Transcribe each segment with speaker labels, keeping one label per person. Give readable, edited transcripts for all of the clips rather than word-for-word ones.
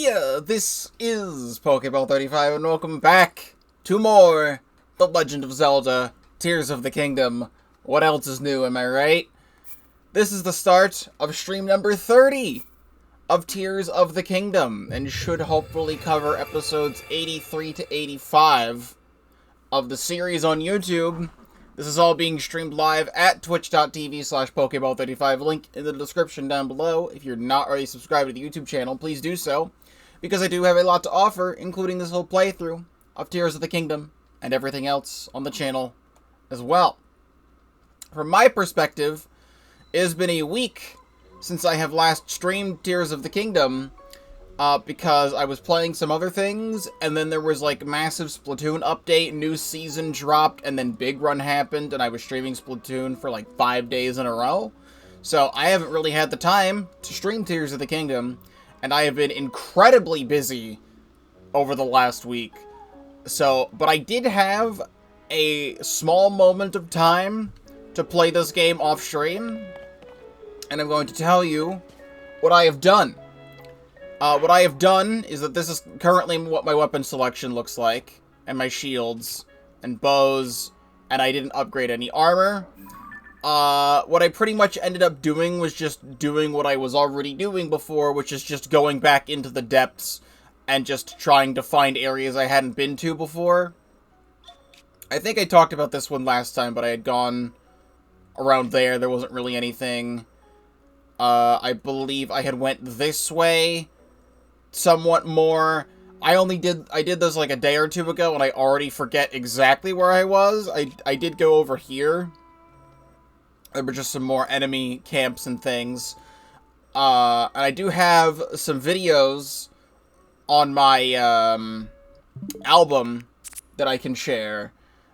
Speaker 1: Heya! This is Pokeball35, and welcome back to more The Legend of Zelda, Tears of the Kingdom. What else is new, am I right? This is the start of stream number 30 of Tears of the Kingdom, and should hopefully cover episodes 83 to 85 of the series on YouTube. This is all being streamed live at twitch.tv/Pokeball35, link in the description down below. If you're not already subscribed to the YouTube channel, please do so, because I do have a lot to offer, including this whole playthrough of Tears of the Kingdom, and everything else on the channel as well. From my perspective, it has been a week since I have last streamed Tears of the Kingdom, because I was playing some other things, and then there was, like, massive Splatoon update, new season dropped, and then Big Run happened, and I was streaming Splatoon for, like, 5 days in a row. So, I haven't really had the time to stream Tears of the Kingdom, and I have been incredibly busy over the last week. So, but I did have a small moment of time to play this game off-stream, and I'm going to tell you what I have done. What I have done is that this is currently what my weapon selection looks like, and my shields, and bows, and I didn't upgrade any armor. What I pretty much ended up doing was just doing what I was already doing before, which is just going back into the depths, and just trying to find areas I hadn't been to before. I think I talked about this one last time, but I had gone around there, there wasn't really anything. I believe I had went this way somewhat more. I did this like a day or two ago, and I already forget exactly where I was. I did go over here. There were just some more enemy camps and things. And I do have some videos on my album that I can share,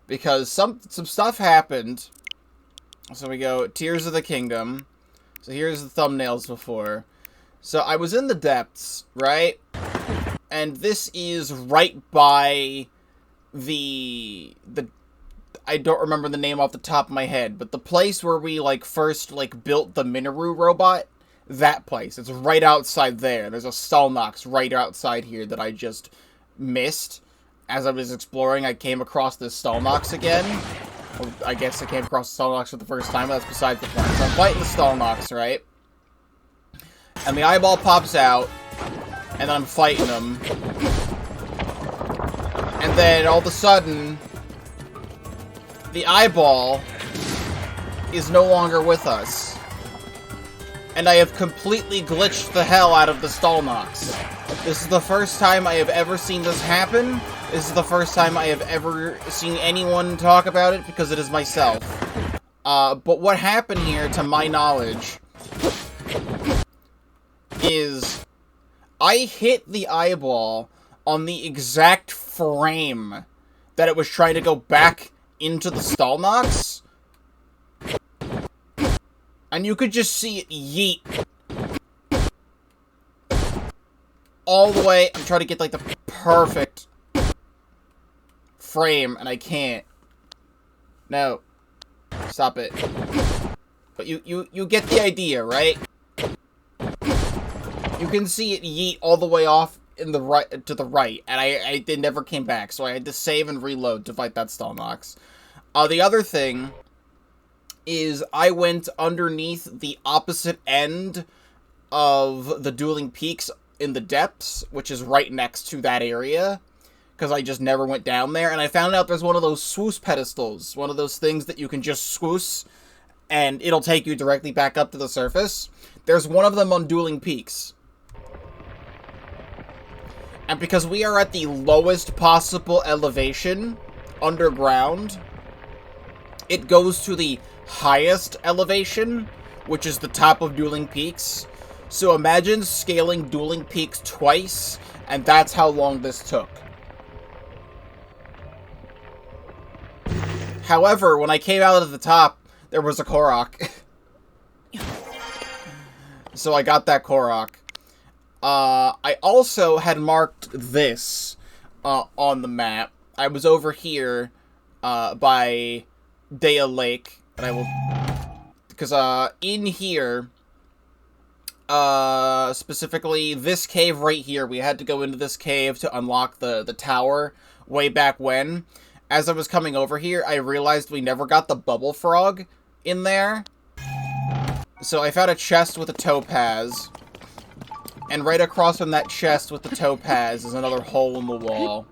Speaker 1: because some stuff happened. So we go Tears of the Kingdom. So here's the thumbnails before. So I was in the depths, right? And this is right by the I don't remember the name off the top of my head, but the place where we, like, first, like, built the Minoru robot, that place. It's right outside there. There's a Stalnox right outside here that I just missed. As I was exploring, I came across this Stalnox again. Well, I guess I came across the Stalnox for the first time, but that's besides the point. So I'm fighting the Stalnox, right? And the eyeball pops out, and then I'm fighting him. And then, all of a sudden, the eyeball is no longer with us. And I have completely glitched the hell out of the Stalnox. This is the first time I have ever seen this happen. This is the first time I have ever seen anyone talk about it, because it is myself. But what happened here, to my knowledge, is I hit the eyeball on the exact frame that it was trying to go back into the Stalnox. And you could just see it yeet all the way. I'm trying to get, like, the perfect frame, and I can't. No. Stop it. But you get the idea, right? You can see it yeet all the way off in the right, to the right, and it never came back, so I had to save and reload to fight that Stalnox. The other thing is I went underneath the opposite end of the Dueling Peaks in the depths, which is right next to that area, because I just never went down there, and I found out there's one of those swoosh pedestals, one of those things that you can just swoosh, and it'll take you directly back up to the surface. There's one of them on Dueling Peaks. And because we are at the lowest possible elevation underground, it goes to the highest elevation, which is the top of Dueling Peaks. So imagine scaling Dueling Peaks twice, and that's how long this took. However, when I came out of the top, there was a Korok. So I got that Korok. I also had marked this on the map. I was over here by Daya Lake, and I will, because in here Specifically this cave right here. We had to go into this cave to unlock the tower way back when. As I was coming over here, I realized we never got the bubble frog in there. So I found a chest with a topaz. And right across from that chest with the topaz is another hole in the wall.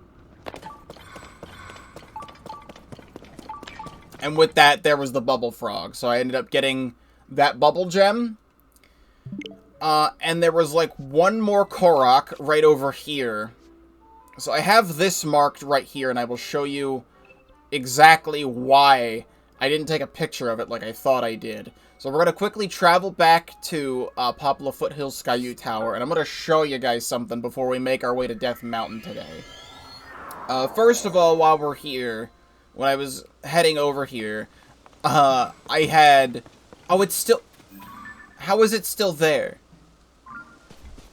Speaker 1: And with that, there was the bubble frog. So I ended up getting that bubble gem. And there was like one more Korok right over here. So I have this marked right here, and I will show you exactly why I didn't take a picture of it like I thought I did. So we're going to quickly travel back to Poplar Foothills Skyu Tower, and I'm going to show you guys something before we make our way to Death Mountain today. First of all, while we're here, when I was heading over here, I had... Oh, it's still... How is it still there?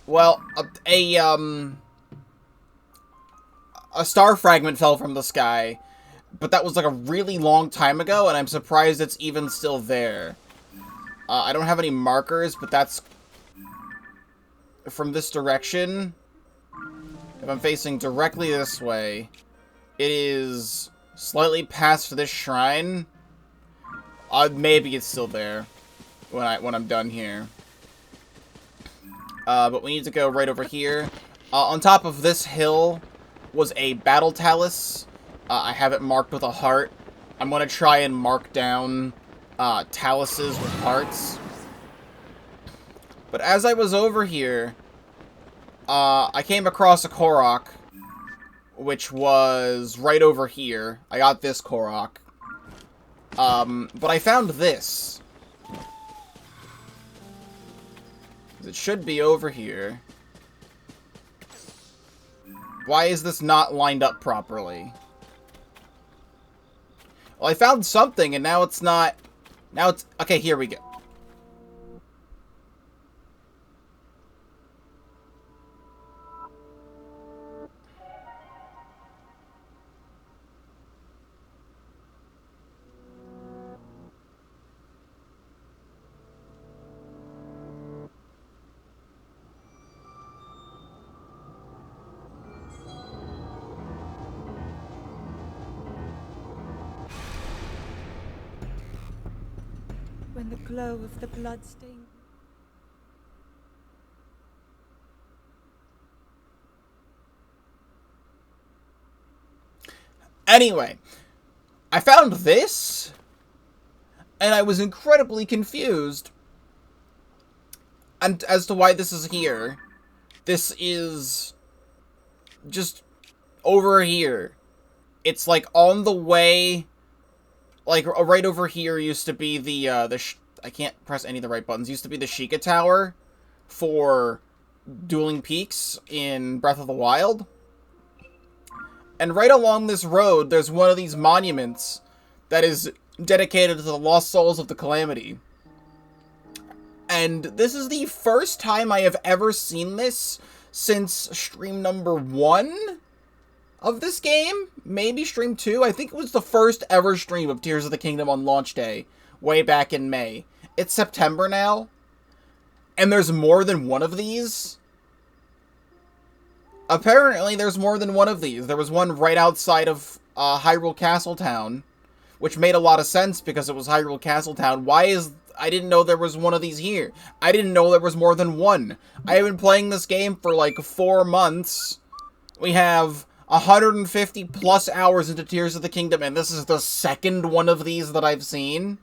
Speaker 1: Well, a star fragment fell from the sky, but that was like a really long time ago, and I'm surprised it's even still there. I don't have any markers, but that's from this direction. If I'm facing directly this way, it is slightly past this shrine. Maybe it's still there when I'm done here. But we need to go right over here. On top of this hill was a battle talus. I have it marked with a heart. I'm going to try and mark down taluses with hearts. But as I was over here, I came across a Korok, which was right over here. I got this Korok. But I found this. It should be over here. Why is this not lined up properly? Well, I found something, and now it's not... Now it's... Okay, here we go.
Speaker 2: When the glow of the blood stain...
Speaker 1: Anyway, I found this, and I was incredibly confused and as to why this is here. This is just over here. It's like on the way... Like, right over here used to be the I can't press any of the right buttons. Used to be the Sheikah Tower for Dueling Peaks in Breath of the Wild. And right along this road, there's one of these monuments that is dedicated to the lost souls of the Calamity. And this is the first time I have ever seen this since stream number 1 of this game. Maybe stream 2. I think it was the first ever stream of Tears of the Kingdom on launch day, way back in May. It's September now, and there's more than one of these. Apparently, there's more than one of these. There was one right outside of Hyrule Castletown, which made a lot of sense because it was Hyrule Castletown. I didn't know there was one of these here. I didn't know there was more than one. I have been playing this game for like 4 months. We have 150 plus hours into Tears of the Kingdom, and this is the second one of these that I've seen.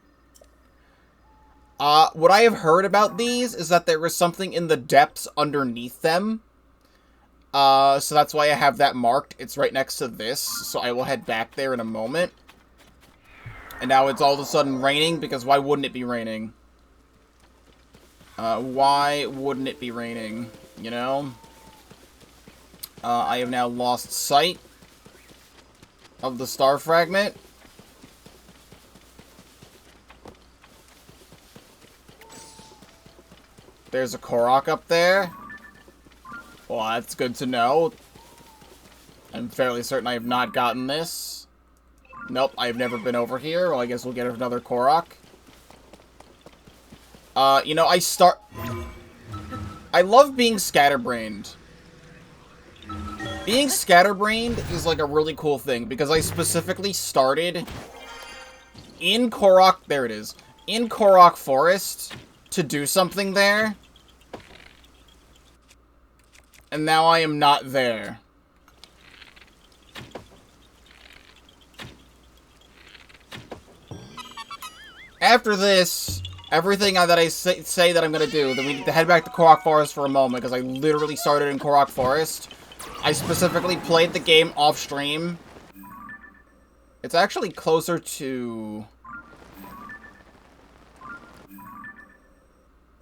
Speaker 1: What I have heard about these is that there is something in the depths underneath them. So that's why I have that marked. It's right next to this, so I will head back there in a moment. And now it's all of a sudden raining, because why wouldn't it be raining? Why wouldn't it be raining, you know? I have now lost sight of the star fragment. There's a Korok up there. Well, that's good to know. I'm fairly certain I have not gotten this. Nope, I've never been over here. Well, I guess we'll get another Korok. You know, I love being scatterbrained. Being scatterbrained is like a really cool thing because I specifically started in Korok, there it is, in Korok Forest to do something there. And now I am not there. After this, everything that I say that I'm gonna do, then we need to head back to Korok Forest for a moment, because I literally started in Korok Forest. I specifically played the game off-stream. It's actually closer to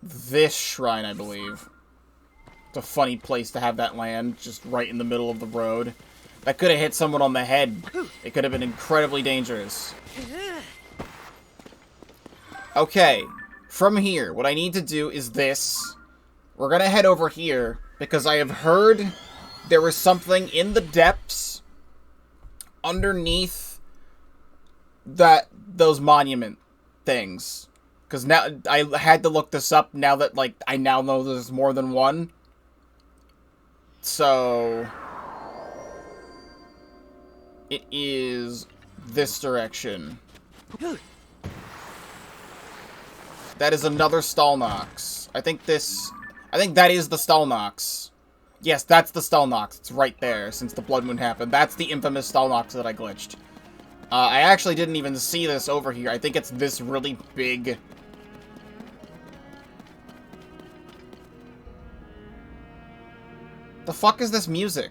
Speaker 1: this shrine, I believe. It's a funny place to have that land, just right in the middle of the road. That could have hit someone on the head. It could have been incredibly dangerous. Okay, from here, what I need to do is this. We're gonna head over here, because I have heard there is something in the depths underneath those monument things. Because now, I had to look this up now that, like, I now know there's more than one. So it is this direction. That is another Stalnox. I think that is the Stalnox. Yes, that's the Stalnox. It's right there, since the Blood Moon happened. That's the infamous Stalnox that I glitched. I actually didn't even see this over here. I think it's this really big... The fuck is this music?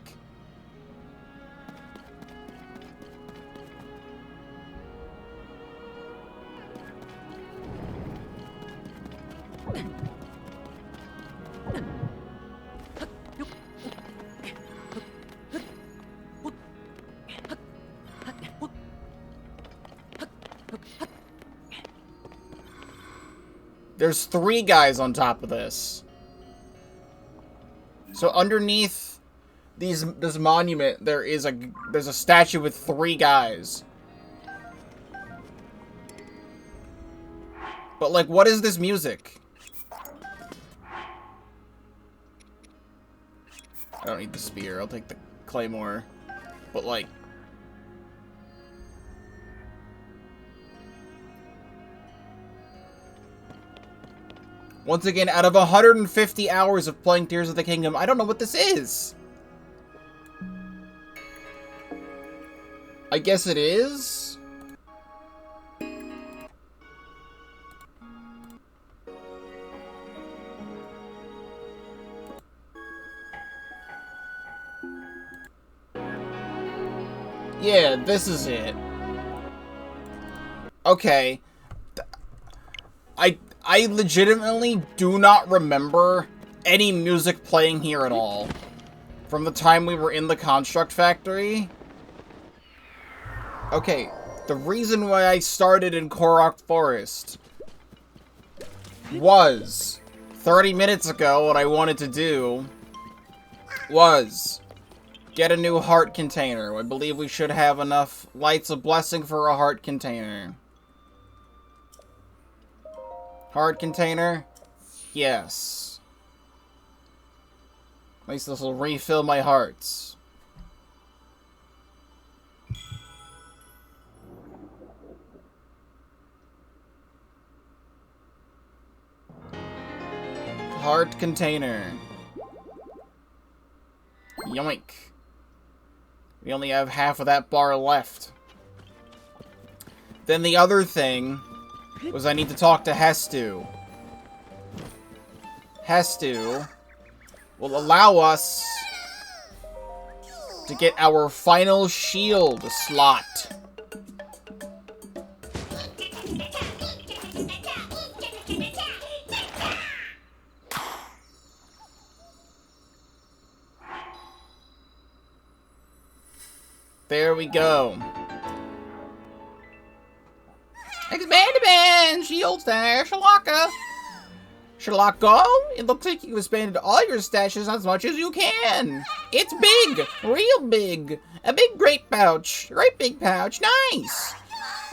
Speaker 1: There's 3 guys on top of this. So underneath this monument, there's a statue with 3 guys. But like, what is this music? I don't need the spear. I'll take the claymore. But like, once again, out of 150 hours of playing Tears of the Kingdom, I don't know what this is. I guess it is? Yeah, this is it. Okay. I legitimately do not remember any music playing here at all. From the time we were in the Construct Factory. Okay, the reason why I started in Korok Forest was 30 minutes ago, what I wanted to do was get a new heart container. I believe we should have enough lights of blessing for a heart container. Heart container? Yes. At least this will refill my hearts. Heart container. Yoink. We only have half of that bar left. Then the other thing was I need to talk to Hestu. Hestu will allow us to get our final shield slot. There we go. Expand, shield stash, Shalaka. Shalaka, it looks like you expanded all your stashes as much as you can. It's big, real big. A big great pouch, right big pouch, nice.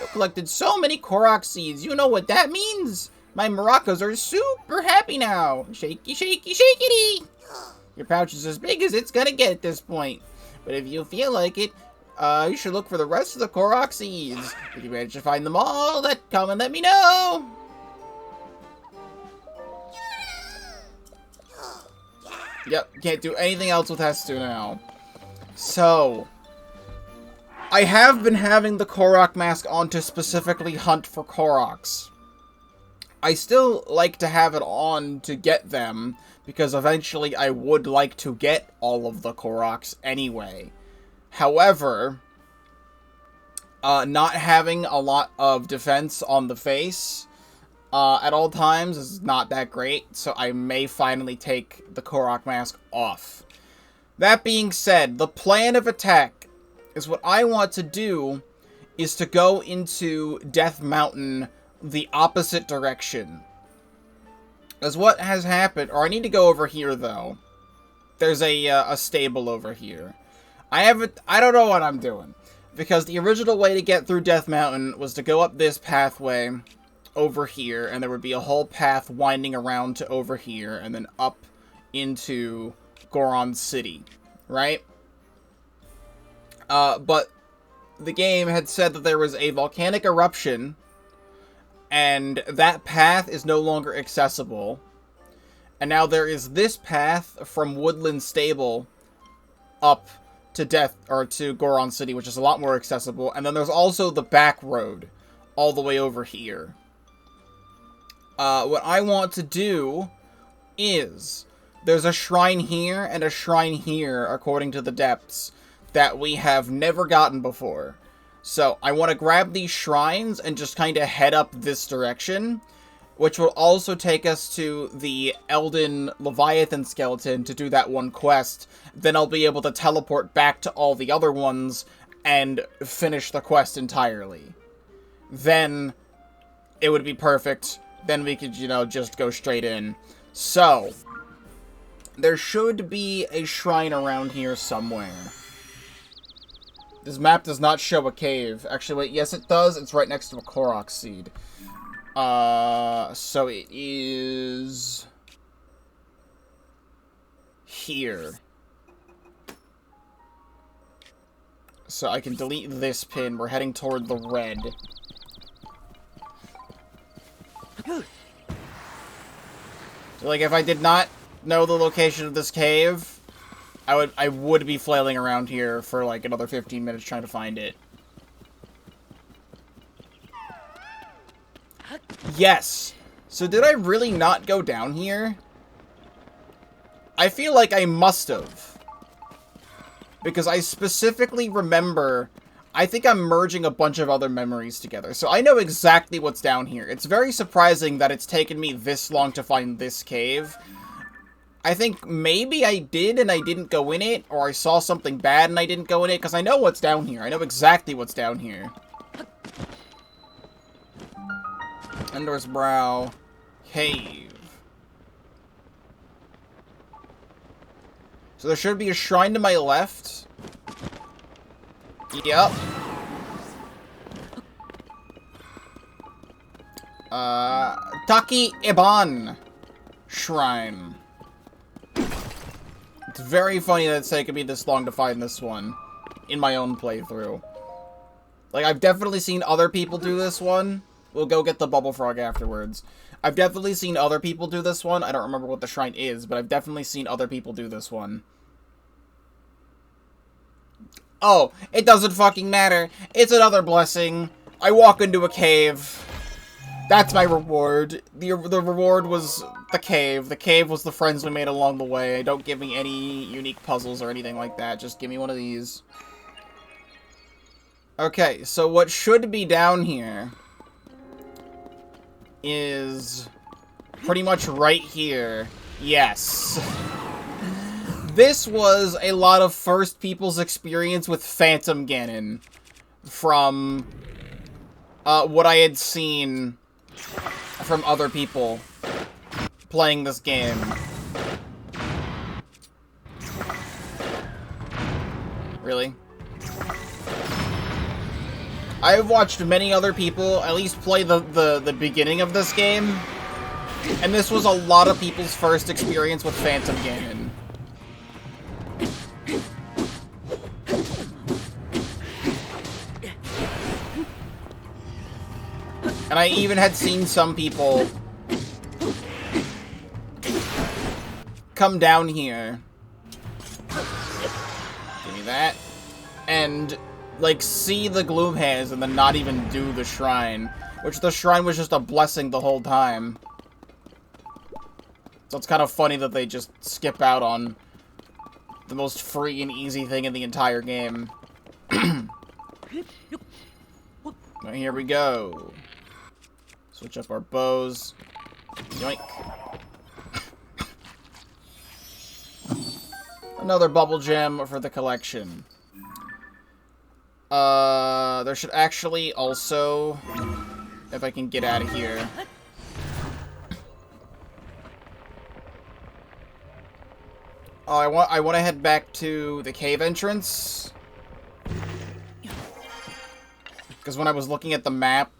Speaker 1: You collected so many Korok seeds, you know what that means? My maracas are super happy now. Shaky, shaky, shakity. Your pouch is as big as it's gonna get at this point. But if you feel like it, you should look for the rest of the Korok seeds. If you manage to find them all, come and let me know. Yep, can't do anything else with Hestu now. So, I have been having the Korok mask on to specifically hunt for Koroks. I still like to have it on to get them, because eventually I would like to get all of the Koroks anyway. However, not having a lot of defense on the face at all times is not that great, so I may finally take the Korok mask off. That being said, the plan of attack is what I want to do is to go into Death Mountain the opposite direction. As what has happened, or I need to go over here though. There's a stable over here. I don't know what I'm doing. Because the original way to get through Death Mountain was to go up this pathway over here, and there would be a whole path winding around to over here, and then up into Goron City, right? But the game had said that there was a volcanic eruption, and that path is no longer accessible. And now there is this path from Woodland Stable up to to Goron City, which is a lot more accessible. And then there's also the back road all the way over here. What I want to do is there's a shrine here and a shrine here, according to the depths, that we have never gotten before. So I want to grab these shrines and just kind of head up this direction, which will also take us to the Elden Leviathan skeleton to do that one quest. Then I'll be able to teleport back to all the other ones and finish the quest entirely. Then it would be perfect. Then we could, just go straight in. So, there should be a shrine around here somewhere. This map does not show a cave. Actually, wait, yes it does. It's right next to a Korok seed. So it is here. So I can delete this pin. We're heading toward the red. So, like, if I did not know the location of this cave, I would be flailing around here for, like, another 15 minutes trying to find it. Yes! So did I really not go down here? I feel like I must have. Because I specifically remember... I think I'm merging a bunch of other memories together. So I know exactly what's down here. It's very surprising that it's taken me this long to find this cave. I think maybe I did and I didn't go in it, or I saw something bad and I didn't go in it, because I know what's down here. I know exactly what's down here. Endor's Brow Cave. So there should be a shrine to my left. Yep. Taki Iban Shrine. It's very funny that it's taken me this long to find this one in my own playthrough. Like, I've definitely seen other people do this one. We'll go get the Bubble Frog afterwards. I've definitely seen other people do this one. I don't remember what the shrine is, but I've definitely seen other people do this one. Oh, it doesn't fucking matter. It's another blessing. I walk into a cave. That's my reward. The reward was the cave. The cave was the friends we made along the way. Don't give me any unique puzzles or anything like that. Just give me one of these. Okay, so what should be down here is pretty much right here. Yes. This was a lot of first people's experience with Phantom Ganon from what I had seen from other people playing this game. Really? I've watched many other people at least play the beginning of this game, And this was a lot of people's first experience with Phantom Ganon. And I even had seen some people come down here. Give me that. And, like, see the gloom hands and then not even do the shrine. Which the shrine was just a blessing the whole time. So it's kind of funny that they just skip out on the most free and easy thing in the entire game. Well, here we go. Switch up our bows. Yoink. Another bubble gem for the collection. There should actually also, if I can get out of here. Oh, I want to head back to the cave entrance. Because when I was looking at the map,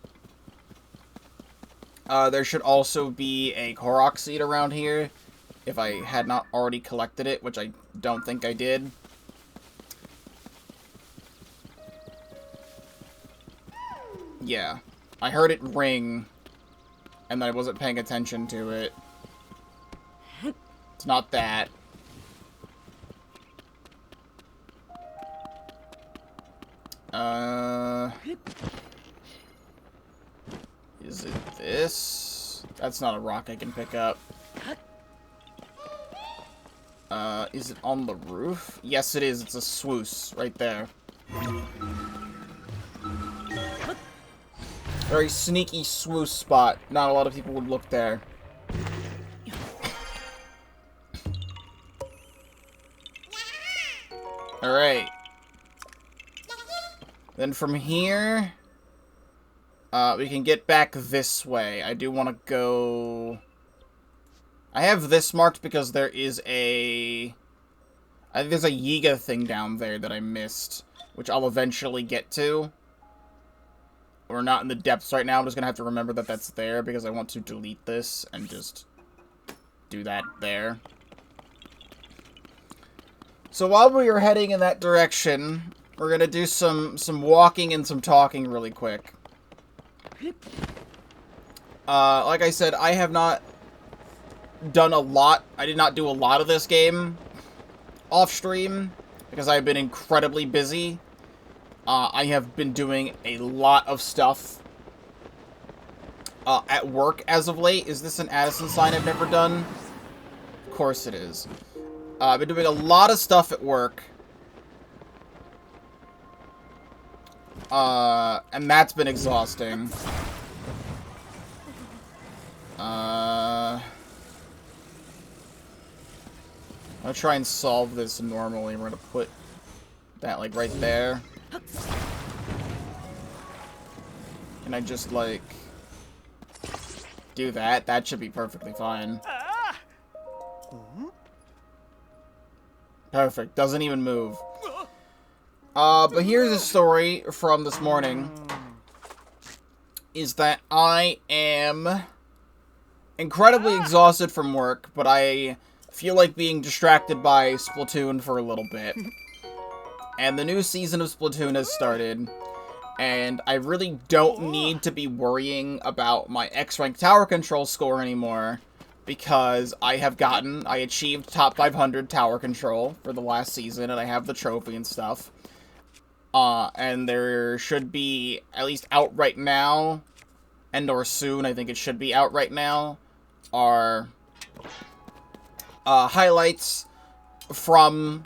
Speaker 1: there should also be a Korok seed around here, if I had not already collected it, which I don't think I did. Yeah, I heard it ring, and then I wasn't paying attention to it. It's not that. Is it this? That's not a rock I can pick up. Is it on the roof? Yes, it is. It's a swoosh right there. Very sneaky swoosh spot. Not a lot of people would look there. Alright. Then from here, we can get back this way. I do want to go... I have this marked because there is a... I think there's a Yiga thing down there that I missed, which I'll eventually get to. We're not in the depths right now. I'm just going to have to remember that that's there because I want to delete this and just do that there. So while we are heading in that direction, we're going to do some walking and some talking really quick. Like I said, I have not done a lot. I did not do a lot of this game off stream because I've been incredibly busy. I have been doing a lot of stuff at work as of late. Is this an Addison sign I've never done? Of course it is. I've been doing a lot of stuff at work. And that's been exhausting. I'll try and solve this normally. We're gonna put that, like, right there. Can I just, like, do that? That should be perfectly fine. Perfect. Doesn't even move. But here's a story from this morning. Is that I am incredibly exhausted from work, but I feel like being distracted by Splatoon for a little bit. And the new season of Splatoon has started, and I really don't need to be worrying about my X-Rank tower control score anymore, because I achieved top 500 tower control for the last season, and I have the trophy and stuff. And there should be, at least out right now, and or soon, I think it should be out right now, are highlights from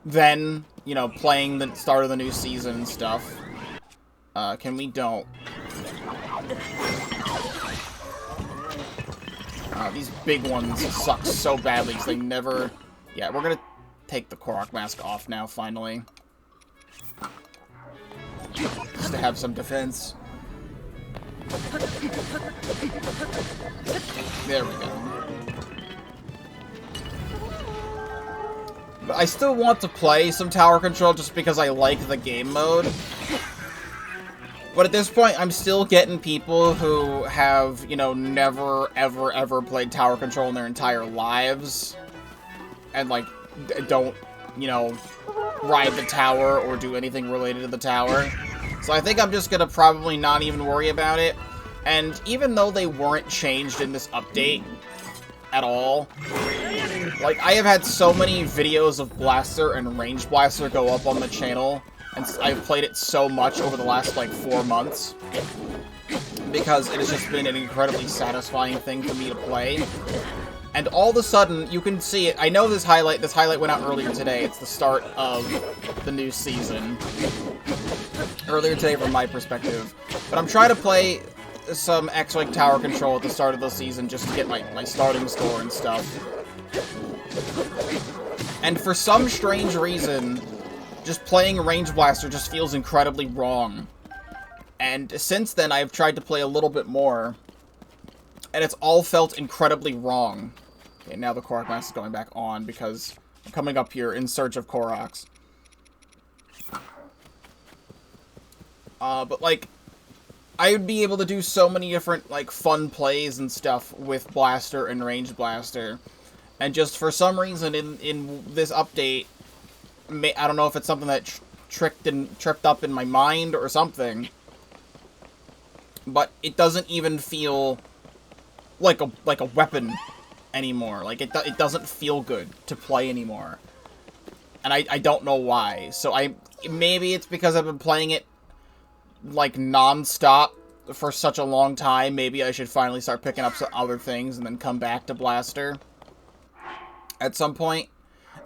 Speaker 1: then, you know, playing the start of the new season and stuff. Can we don't? These big ones suck so badly because they never... Yeah, we're gonna take the Korok mask off now, finally. Just to have some defense. There we go. But I still want to play some tower control just because I like the game mode. But at this point, I'm still getting people who have, you know, never, ever, ever played tower control in their entire lives. And, like, don't, you know, ride the tower or do anything related to the tower. So I think I'm just gonna probably not even worry about it. And even though they weren't changed in this update at all, like, I have had so many videos of Blaster and Range Blaster go up on the channel, and I've played it so much over the last, like, 4 months, because it has just been an incredibly satisfying thing for me to play. And all of a sudden, you can see it. I know this highlight went out earlier today. It's the start of the new season. Earlier today from my perspective. But I'm trying to play some X-Wing tower control at the start of the season just to get my starting score and stuff. And for some strange reason, just playing Range Blaster just feels incredibly wrong. And since then, I've tried to play a little bit more, and it's all felt incredibly wrong. Okay, now the Korok mask is going back on because I'm coming up here in search of Koroks. But, like, I would be able to do so many different, like, fun plays and stuff with Blaster and Range Blaster. And just for some reason in this update, I don't know if it's something that tripped up in my mind or something, but it doesn't even feel like a weapon anymore. Like, it doesn't feel good to play anymore. And I don't know why. So maybe it's because I've been playing it, like, non-stop for such a long time. Maybe I should finally start picking up some other things and then come back to Blaster at some point.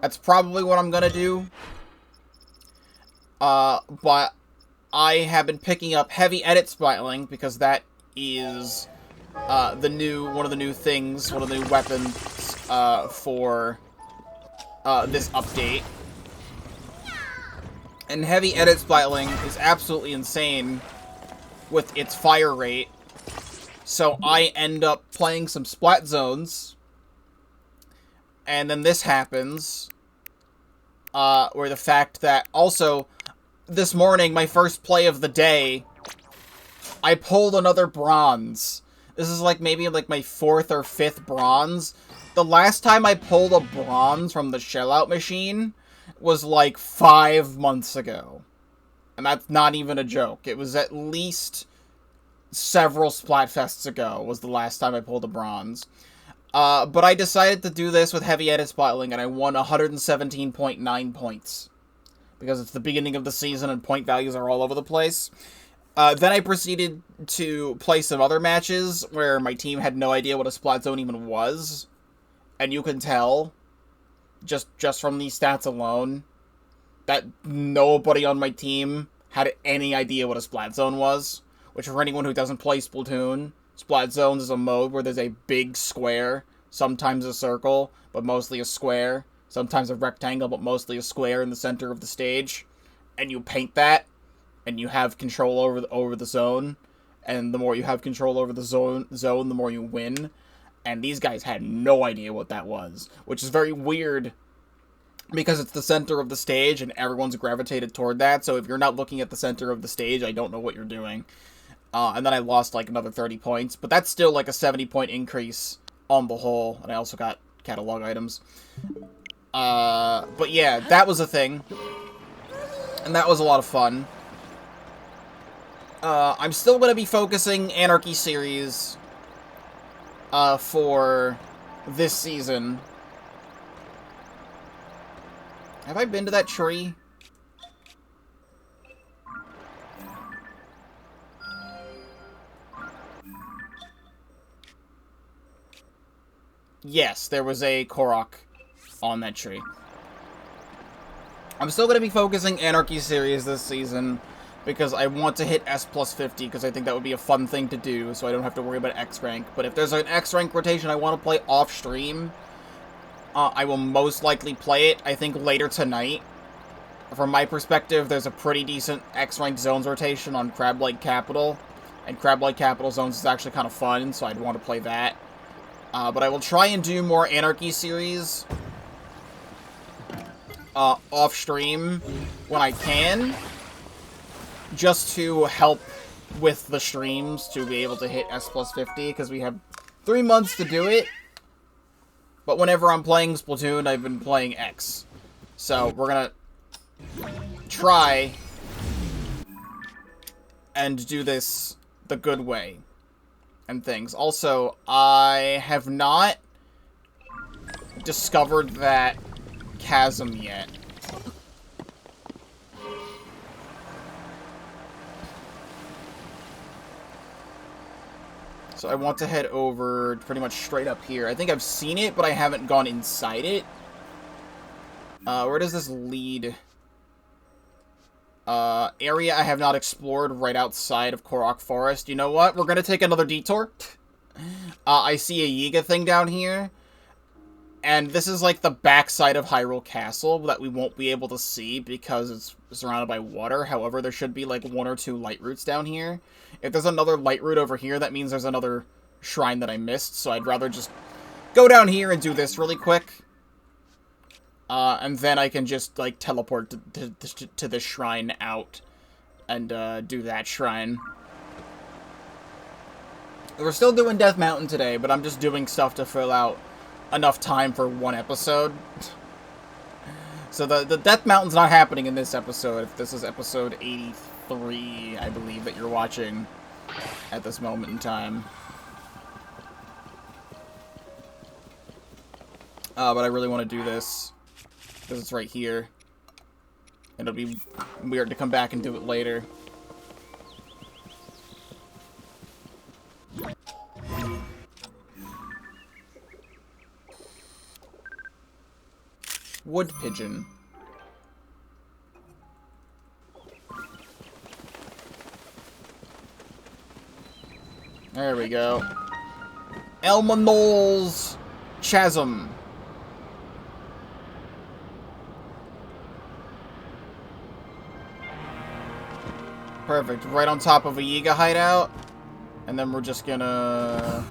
Speaker 1: That's probably what I'm gonna do. But I have been picking up heavy edit splatling because that is one of the new things, one of the new weapons for this update. And heavy edit splatling is absolutely insane with its fire rate. So I end up playing some splat zones, and then this happens, where the fact that also this morning, my first play of the day, I pulled another bronze. This is like maybe like my 4th or 5th bronze. The last time I pulled a bronze from the shellout machine was like 5 months ago. And that's not even a joke. It was at least several Splatfests ago was the last time I pulled a bronze. But I decided to do this with heavy edit splatling, and I won 117.9 points. Because it's the beginning of the season and point values are all over the place. Then I proceeded to play some other matches where my team had no idea what a splat zone even was. And you can tell, just from these stats alone, that nobody on my team had any idea what a splat zone was. Which, for anyone who doesn't play Splatoon, splat zones is a mode where there's a big square, sometimes a circle, but mostly a square, sometimes a rectangle, but mostly a square in the center of the stage, and you paint that, and you have control over the zone, and the more you have control over the zone, the more you win. And these guys had no idea what that was, which is very weird, because it's the center of the stage, and everyone's gravitated toward that, so if you're not looking at the center of the stage, I don't know what you're doing. And then I lost, like, another 30 points, but that's still, like, a 70-point increase on the whole, and I also got catalog items. But yeah, that was a thing, and that was a lot of fun. I'm still going to be focusing Anarchy series, for this season. Have I been to that tree? Yes, there was a Korok on that tree. I'm still going to be focusing Anarchy series this season because I want to hit S plus 50 because I think that would be a fun thing to do so I don't have to worry about X rank. But if there's an X rank rotation I want to play off stream, I will most likely play it, I think, later tonight. From my perspective, there's a pretty decent X rank zones rotation on Crab Lake Capital, and Crab Lake Capital zones is actually kind of fun, so I'd want to play that. But I will try and do more Anarchy series off stream when I can, just to help with the streams to be able to hit S plus 50, because we have 3 months to do it. But whenever I'm playing Splatoon, I've been playing X. So we're gonna try and do this the good way and things. Also, I have not discovered that chasm yet. So I want to head over pretty much straight up here. I think I've seen it, but I haven't gone inside it. Where does this lead? Area I have not explored right outside of Korok Forest. You know what? We're gonna take another detour. I see a Yiga thing down here. And this is like the backside of Hyrule Castle that we won't be able to see because it's surrounded by water. However, there should be like 1 or 2 light routes down here. If there's another light route over here, that means there's another shrine that I missed. So I'd rather just go down here and do this really quick. And then I can just like teleport to this shrine out and do that shrine. We're still doing Death Mountain today, but I'm just doing stuff to fill out enough time for 1 episode. So the Death Mountain's not happening in this episode. If this is episode 83, I believe, that you're watching at this moment in time. But I really want to do this because it's right here. It'll be weird to come back and do it later. Wood pigeon. There we go. Elmanol's Chasm. Perfect. Right on top of a Yiga hideout. And then we're just gonna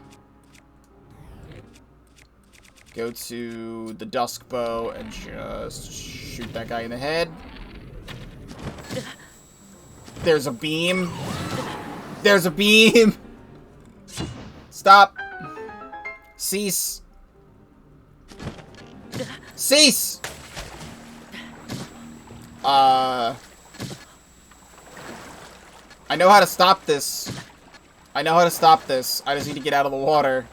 Speaker 1: go to the Dusk Bow and just shoot that guy in the head. There's a beam. There's a beam! Stop. Cease. Cease! I know how to stop this. I know how to stop this. I just need to get out of the water.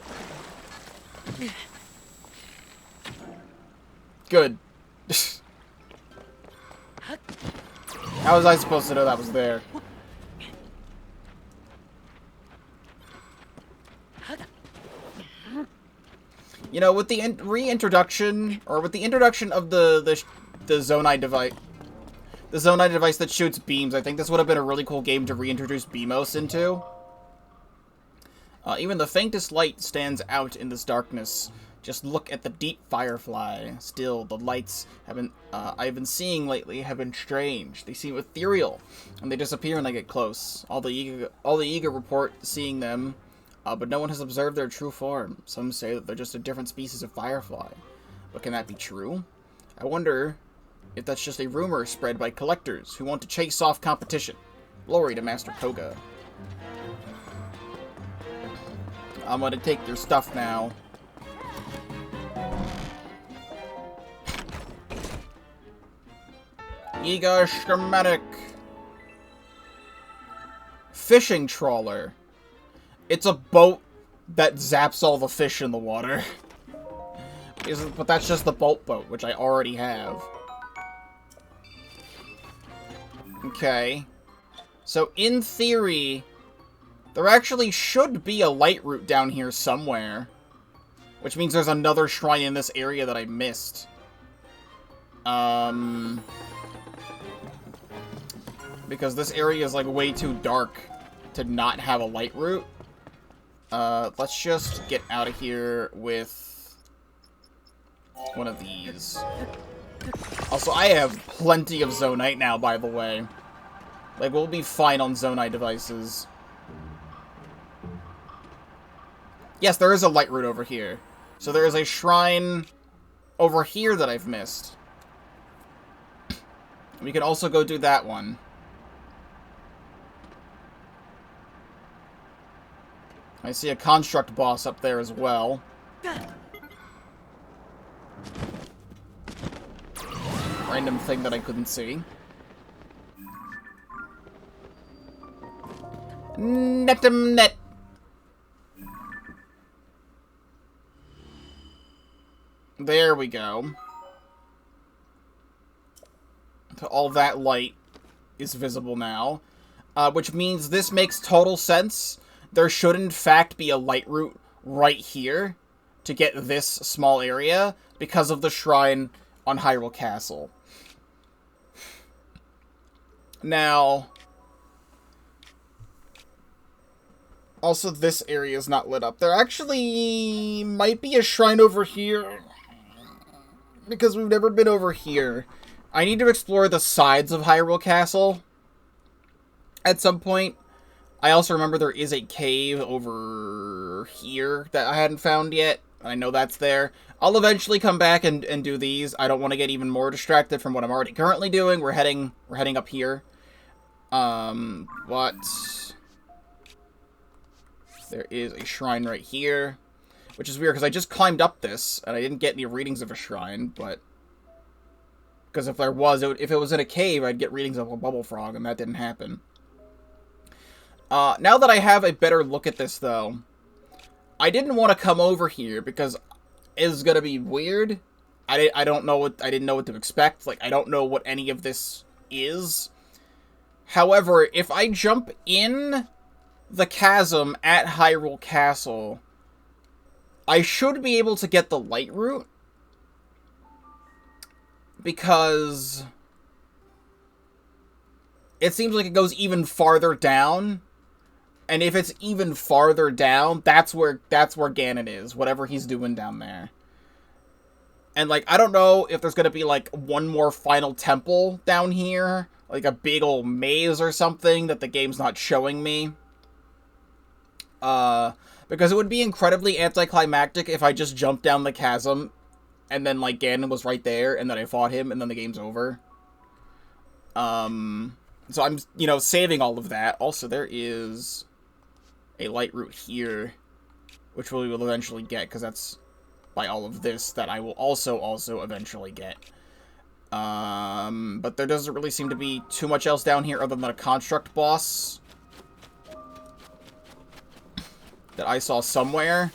Speaker 1: Good. How was I supposed to know that was there? You know, with the reintroduction, or with the introduction of the Zonai device, the Zonai device that shoots beams, I think this would have been a really cool game to reintroduce Beamos into. Even the faintest light stands out in this darkness. Just look at the deep firefly. Still, the lights I've been seeing lately have been strange. They seem ethereal, and they disappear when I get close. All the eager report seeing them, but no one has observed their true form. Some say that they're just a different species of firefly. But can that be true? I wonder if that's just a rumor spread by collectors who want to chase off competition. Glory to Master Koga. I'm gonna take your stuff now. Yiga schematic. Fishing trawler. It's a boat that zaps all the fish in the water. But that's just the boat, which I already have. Okay. So, in theory, there actually should be a light route down here somewhere. Which means there's another shrine in this area that I missed. Because this area is, like, way too dark to not have a light route. Let's just get out of here with one of these. Also, I have plenty of Zonite now, by the way. Like, we'll be fine on Zonite devices. Yes, there is a light route over here. So there is a shrine over here that I've missed. We can also go do that one. I see a construct boss up there as well. Random thing that I couldn't see. Netum net. There we go. So all that light is visible now. Which means this makes total sense. There should in fact be a light route right here to get this small area because of the shrine on Hyrule Castle. Now, also this area is not lit up. There actually might be a shrine over here because we've never been over here. I need to explore the sides of Hyrule Castle at some point. I also remember there is a cave over here that I hadn't found yet. I know that's there. I'll eventually come back and do these. I don't want to get even more distracted from what I'm already currently doing. We're heading up here. But there is a shrine right here, which is weird because I just climbed up this and I didn't get any readings of a shrine, but because if there was, if it was in a cave, I'd get readings of a bubble frog, and that didn't happen. Now that I have a better look at this, though, I didn't want to come over here because it's gonna be weird. I don't know what, I didn't know what to expect. Like, I don't know what any of this is. However, if I jump in the chasm at Hyrule Castle, I should be able to get the light route. Because it seems like it goes even farther down. And if it's even farther down, that's where Ganon is, whatever he's doing down there. And, like, I don't know if there's gonna be, like, one more final temple down here, like a big old maze or something that the game's not showing me. Because it would be incredibly anticlimactic if I just jumped down the chasm and then, like, Ganon was right there, and then I fought him, and then the game's over. So I'm, you know, saving all of that. Also, there is a light route here, which we will eventually get, because that's by all of this that I will also eventually get. But there doesn't really seem to be too much else down here other than a construct boss that I saw somewhere.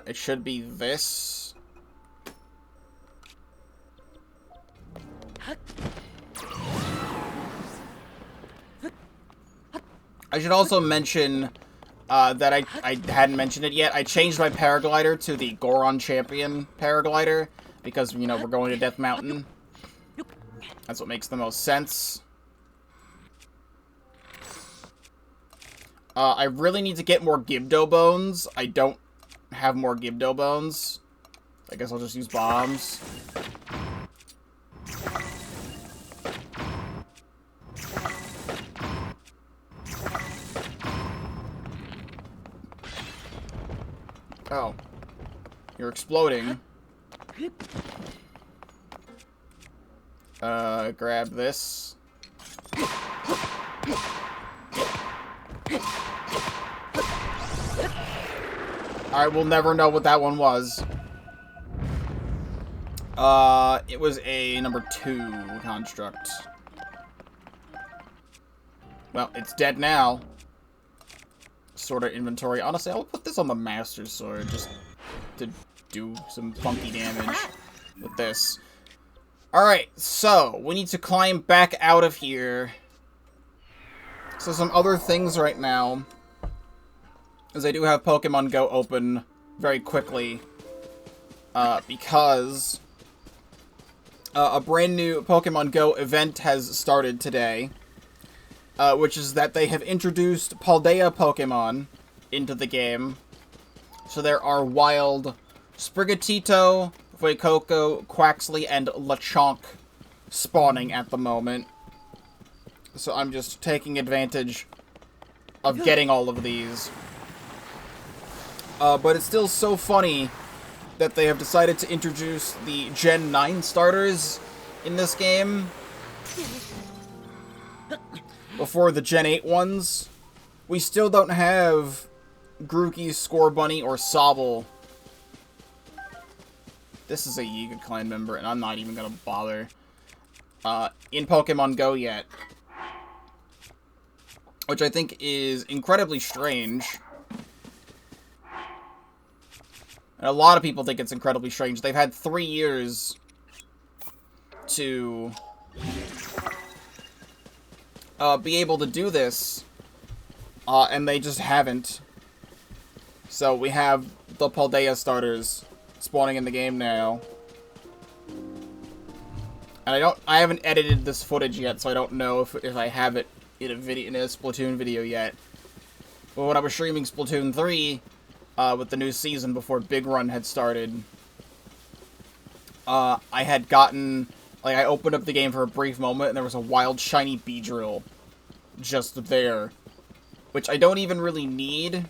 Speaker 1: It should be this. I should also mention that I hadn't mentioned it yet. I changed my paraglider to the Goron Champion paraglider because, you know, we're going to Death Mountain. That's what makes the most sense. I really need to get more Gibdo bones. I don't have more Gibdo bones. I guess I'll just use bombs. Oh. You're exploding. Grab this. Alright, we'll never know what that one was. It was a number 2 construct. Well, it's dead now. Sort of inventory. Honestly, I'll put this on the Master Sword just to do some funky damage with this. Alright, so we need to climb back out of here. So some other things right now, as I do have Pokemon Go open very quickly, because a brand new Pokemon Go event has started today, which is that they have introduced Paldea Pokemon into the game. So there are wild Sprigatito, Fuecoco, Quaxley, and Lechonk spawning at the moment. So I'm just taking advantage of getting all of these. But it's still so funny that they have decided to introduce the Gen 9 starters in this game. before the Gen 8 ones, we still don't have Grookey, Scorbunny, or Sobble. This is a Yiga clan member, and I'm not even gonna bother. In Pokemon Go yet. Which I think is incredibly strange. And a lot of people think it's incredibly strange. They've had 3 years to be able to do this, and they just haven't. So we have the Paldea starters spawning in the game now. And I haven't edited this footage yet, so I don't know if I have it in a Splatoon video yet. But when I was streaming Splatoon 3, with the new season before Big Run had started, I had gotten, like, I opened up the game for a brief moment, and there was a wild shiny Beedrill just there, which I don't even really need,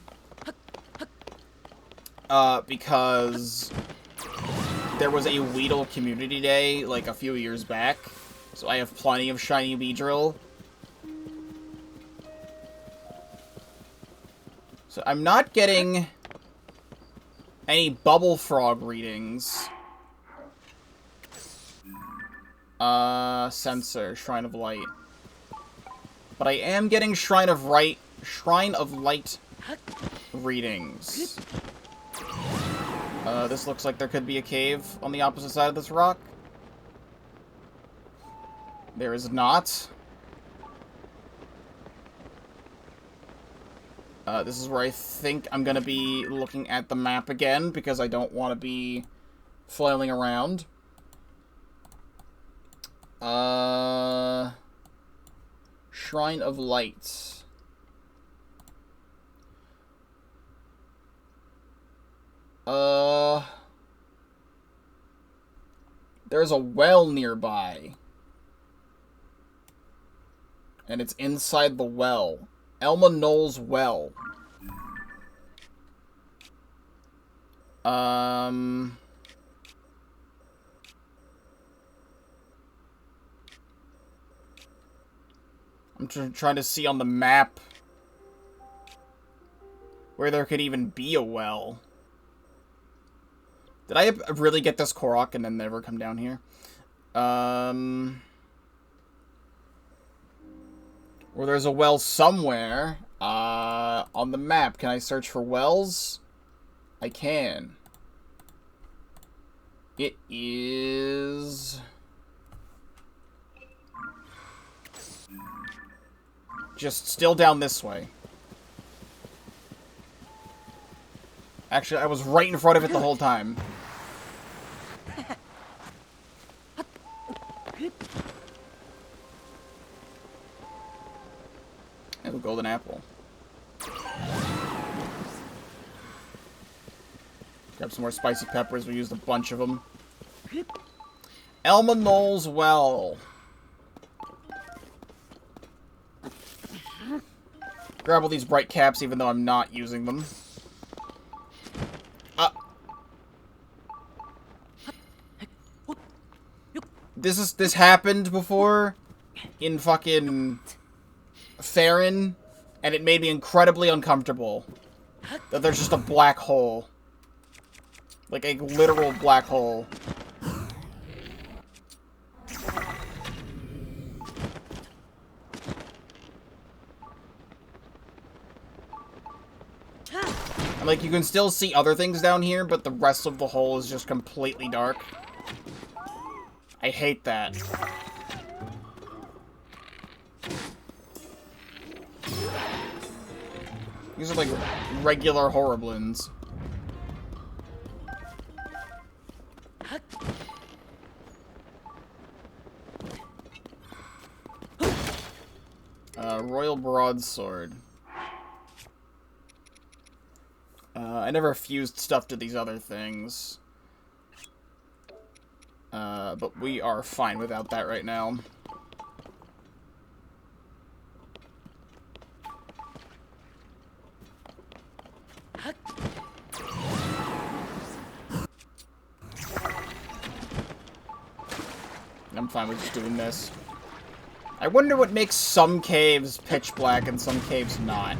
Speaker 1: because there was a Weedle Community Day, like, a few years back, so I have plenty of shiny Beedrill. So I'm not getting any Bubble Frog readings. Sensor, Shrine of Light. But I am getting Shrine of Light readings. This looks like there could be a cave on the opposite side of this rock. There is not. This is where I think I'm gonna be looking at the map again, because I don't want to be flailing around. Shrine of Light. There's a well nearby. And it's inside the well. Elma Knoll's Well. I'm trying to see on the map where there could even be a well. Did I really get this Korok and then never come down here? Where there's a well somewhere on the map. Can I search for wells? I can. It is just still down this way. Actually, I was right in front of it the whole time. And a golden apple. Grab some more spicy peppers. We used a bunch of them. Elma Knoll's Well. Grab all these bright caps, even though I'm not using them. This happened before in fucking Farron, and it made me incredibly uncomfortable. That there's just a black hole. Like a literal black hole. And like, you can still see other things down here, but the rest of the hole is just completely dark. I hate that. These are like regular Horriblins. Royal Broadsword. I never fused stuff to these other things. But we are fine without that right now. I'm fine with just doing this. I wonder what makes some caves pitch black and some caves not.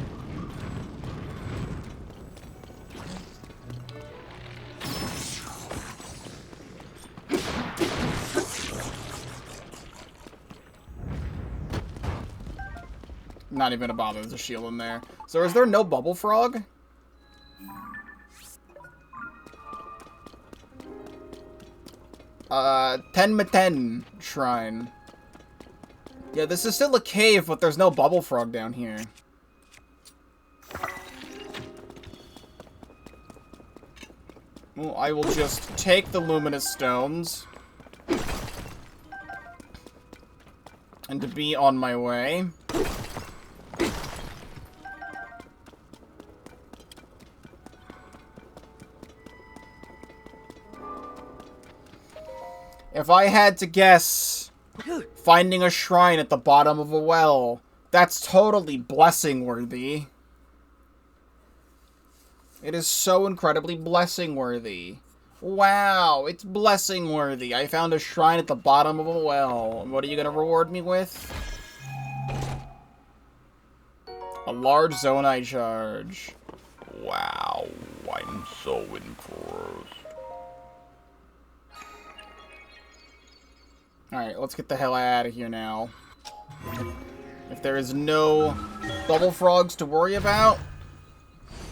Speaker 1: Not even gonna bother, there's a shield in there. So is there no bubble frog? Tenma-ten shrine. Yeah, this is still a cave, but there's no bubble frog down here. Well, I will just take the luminous stones. And to be on my way. If I had to guess, finding a shrine at the bottom of a well, that's totally blessing-worthy. It is so incredibly blessing-worthy. Wow, it's blessing-worthy. I found a shrine at the bottom of a well. What are you gonna reward me with? A large Zonai charge. Wow, I'm so impressed. Alright, let's get the hell out of here now. If there is no bubble frogs to worry about,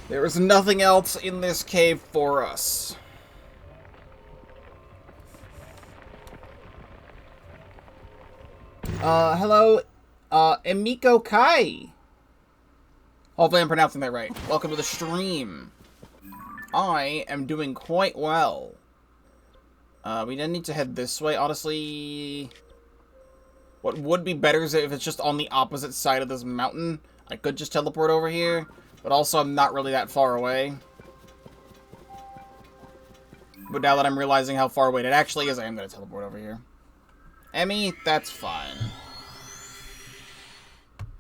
Speaker 1: there is nothing else in this cave for us. Hello, Emiko Kai. Hopefully I'm pronouncing that right. Welcome to the stream. I am doing quite well. We didn't need to head this way, honestly. What would be better is if it's just on the opposite side of this mountain. I could just teleport over here, but also I'm not really that far away. But now that I'm realizing how far away it actually is, I am going to teleport over here. Emmy, that's fine.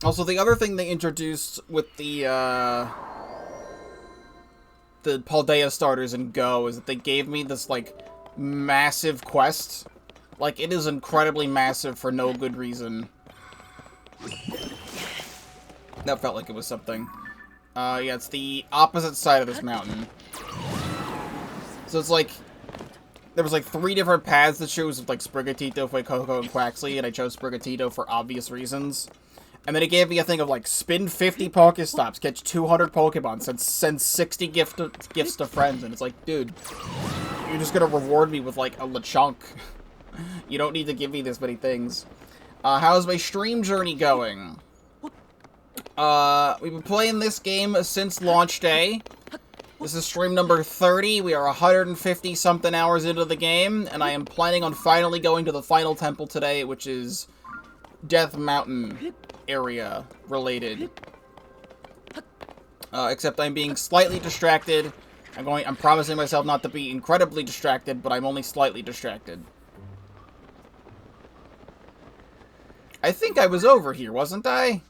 Speaker 1: Also, the other thing they introduced with the Paldea starters in Go is that they gave me this, like, massive quest. Like, it is incredibly massive for no good reason. That felt like it was something. Yeah, it's the opposite side of this mountain. So it's like, there was like 3 different paths to choose with like Sprigatito, Fuecoco, and Quaxley, and I chose Sprigatito for obvious reasons. And then it gave me a thing of like, spin 50 Pokestops, catch 200 Pokemon, send 60 gifts to friends, and it's like, dude, you're just gonna reward me with like a Lechonk. You don't need to give me this many things. How's my stream journey going? We've been playing this game since launch day. This is stream number 30. We are 150 something hours into the game, and I am planning on finally going to the final temple today, which is Death Mountain area related. Except I'm being slightly distracted. I'm promising myself not to be incredibly distracted, but I'm only slightly distracted. I think I was over here, wasn't I?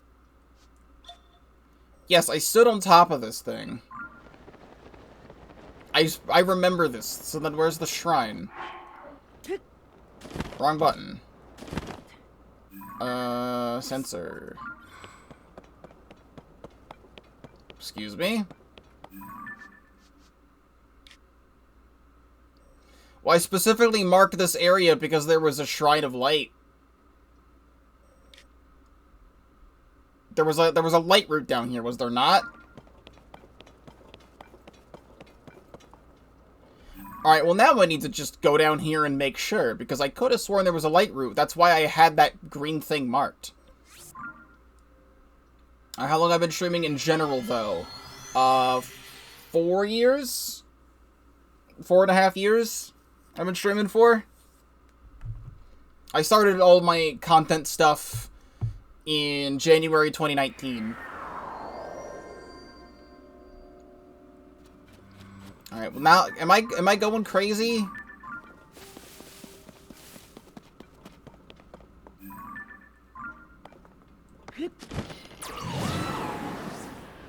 Speaker 1: Yes, I stood on top of this thing. I remember this. So then where's the shrine? Wrong button. Sensor. Excuse me? Well, I specifically marked this area because there was a Shrine of Light. There was a light route down here, was there not? Alright, well now I need to just go down here and make sure, because I could have sworn there was a light route. That's why I had that green thing marked. How long I've been streaming in general, though? 4 years? 4.5 years I've been streaming for? I started all my content stuff in January 2019. Alright, well now, am I going crazy?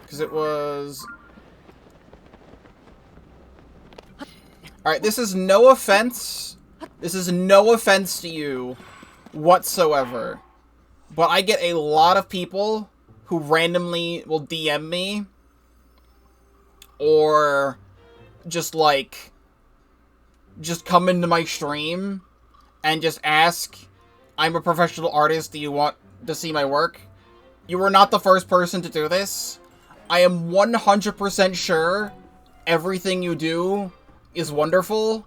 Speaker 1: Because it was... Alright, this is no offense. This is no offense to you whatsoever. but I get a lot of people who randomly will DM me or just like just come into my stream and just ask, I'm a professional artist, do you want to see my work? You are not the first person to do this. I am 100% sure everything you do is wonderful.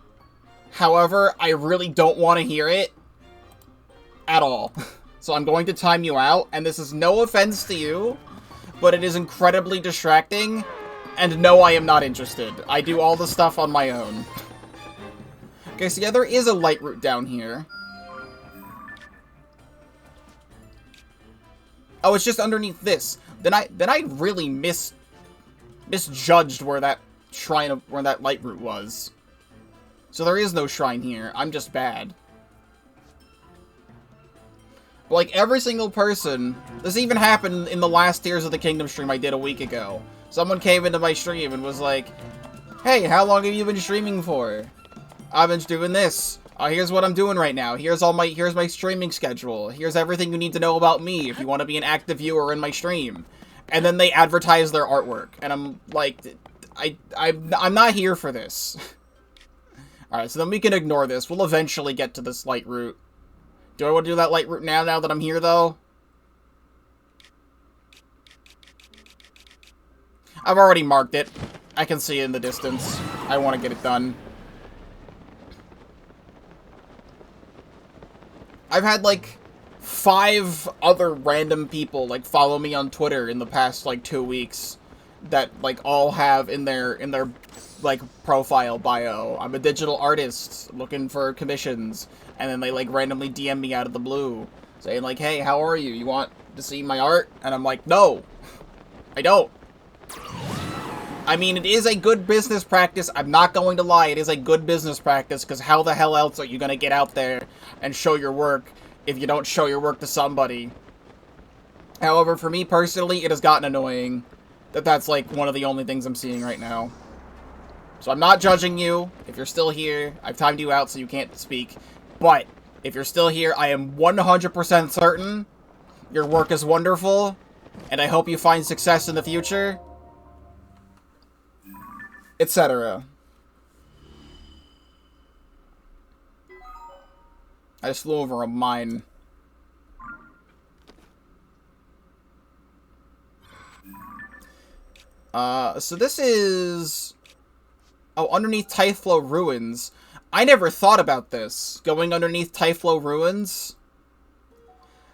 Speaker 1: However, I really don't want to hear it at all. So I'm going to time you out, and this is no offense to you, but it is incredibly distracting, and no, I am not interested. I do all the stuff on my own. Okay, so yeah, there is a light route down here. Oh, it's just underneath this. Then I really misjudged where that where that light route was. So there is no shrine here. I'm just bad. But like every single person, this even happened in the last Tears of the Kingdom stream I did a week ago. Someone came into my stream and was like, "Hey, how long have you been streaming for?" "I've been doing this. Here's what I'm doing right now. Here's my streaming schedule. Here's everything you need to know about me if you want to be an active viewer in my stream." And then they advertise their artwork, and I'm like, I'm not here for this. Alright, so then we can ignore this. We'll eventually get to this light route. Do I want to do that light route now that I'm here, though? I've already marked it. I can see it in the distance. I want to get it done. I've had, like, 5 other random people, like, follow me on Twitter in the past, like, 2 weeks that, like, all have in their, like, profile bio, I'm a digital artist looking for commissions, and then they, like, randomly DM me out of the blue, saying, like, "Hey, how are you? You want to see my art?" And I'm like, "No, I don't." I mean, it is a good business practice. I'm not going to lie. It is a good business practice, because how the hell else are you going to get out there and show your work if you don't show your work to somebody? However, for me personally, it has gotten annoying that that's, like, one of the only things I'm seeing right now. So I'm not judging you. If you're still here, I've timed you out so you can't speak. But if you're still here, I am 100% certain your work is wonderful, and I hope you find success in the future, etc. I just flew over a mine. So this is... Oh, underneath Typhlo Ruins. I never thought about this. Going underneath Typhlo Ruins.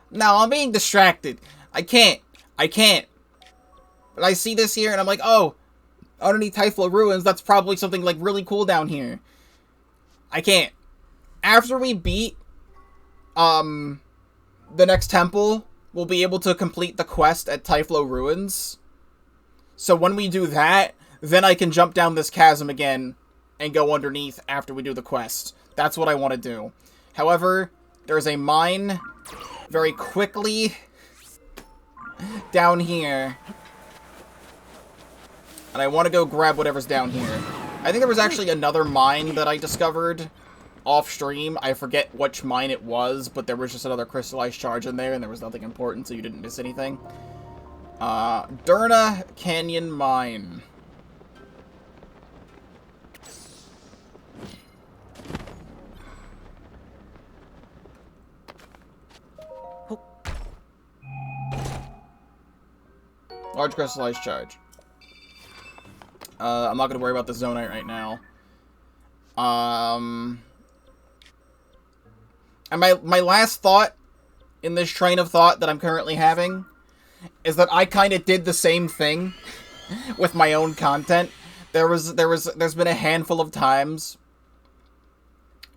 Speaker 1: No, I'm being distracted. I can't. But I see this here and I'm like, oh, underneath Typhlo Ruins, that's probably something, like, really cool down here. I can't. After we beat, the next temple, we'll be able to complete the quest at Typhlo Ruins. So when we do that, then I can jump down this chasm again and go underneath after we do the quest. That's what I want to do. However, there's a mine very quickly down here. And I want to go grab whatever's down here. I think there was actually another mine that I discovered off stream. I forget which mine it was, but there was just another crystallized charge in there and there was nothing important, so you didn't miss anything. Durna Canyon Mine. Large crystallized charge. I'm not gonna worry about the zonite right now. And my last thought in this train of thought that I'm currently having is that I kind of did the same thing with my own content. There's been a handful of times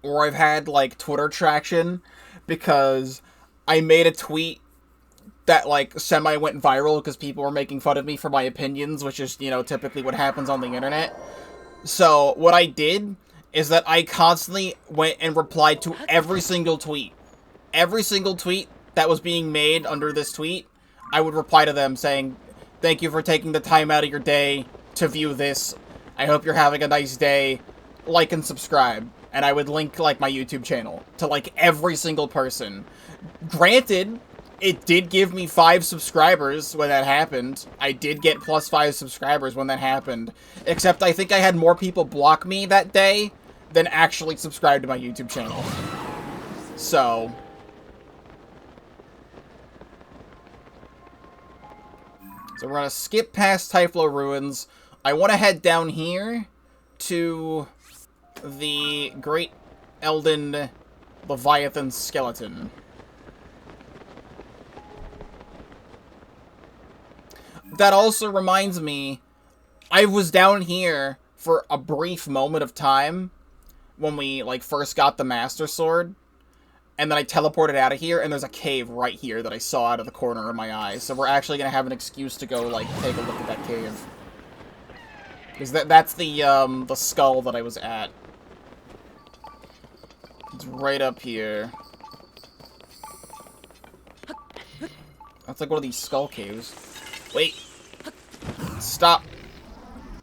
Speaker 1: where I've had, like, Twitter traction because I made a tweet that, like, semi went viral because people were making fun of me for my opinions, which is, you know, typically what happens on the internet. So what I did is that I constantly went and replied to every single tweet. Every single tweet that was being made under this tweet, I would reply to them saying, "Thank you for taking the time out of your day to view this. I hope you're having a nice day. Like and subscribe." And I would link, like, my YouTube channel to, like, every single person. Granted, It did give me 5 subscribers when that happened. I did get plus 5 subscribers when that happened. Except I think I had more people block me that day than actually subscribe to my YouTube channel. So... So we're gonna skip past Typhlo Ruins. I want to head down here to the Great Elden Leviathan Skeleton. That also reminds me, I was down here for a brief moment of time when we, like, first got the Master Sword. And then I teleported out of here, and there's a cave right here that I saw out of the corner of my eye. So we're actually going to have an excuse to go, like, take a look at that cave. Because that's the skull that I was at. It's right up here. That's like one of these skull caves. Wait. Stop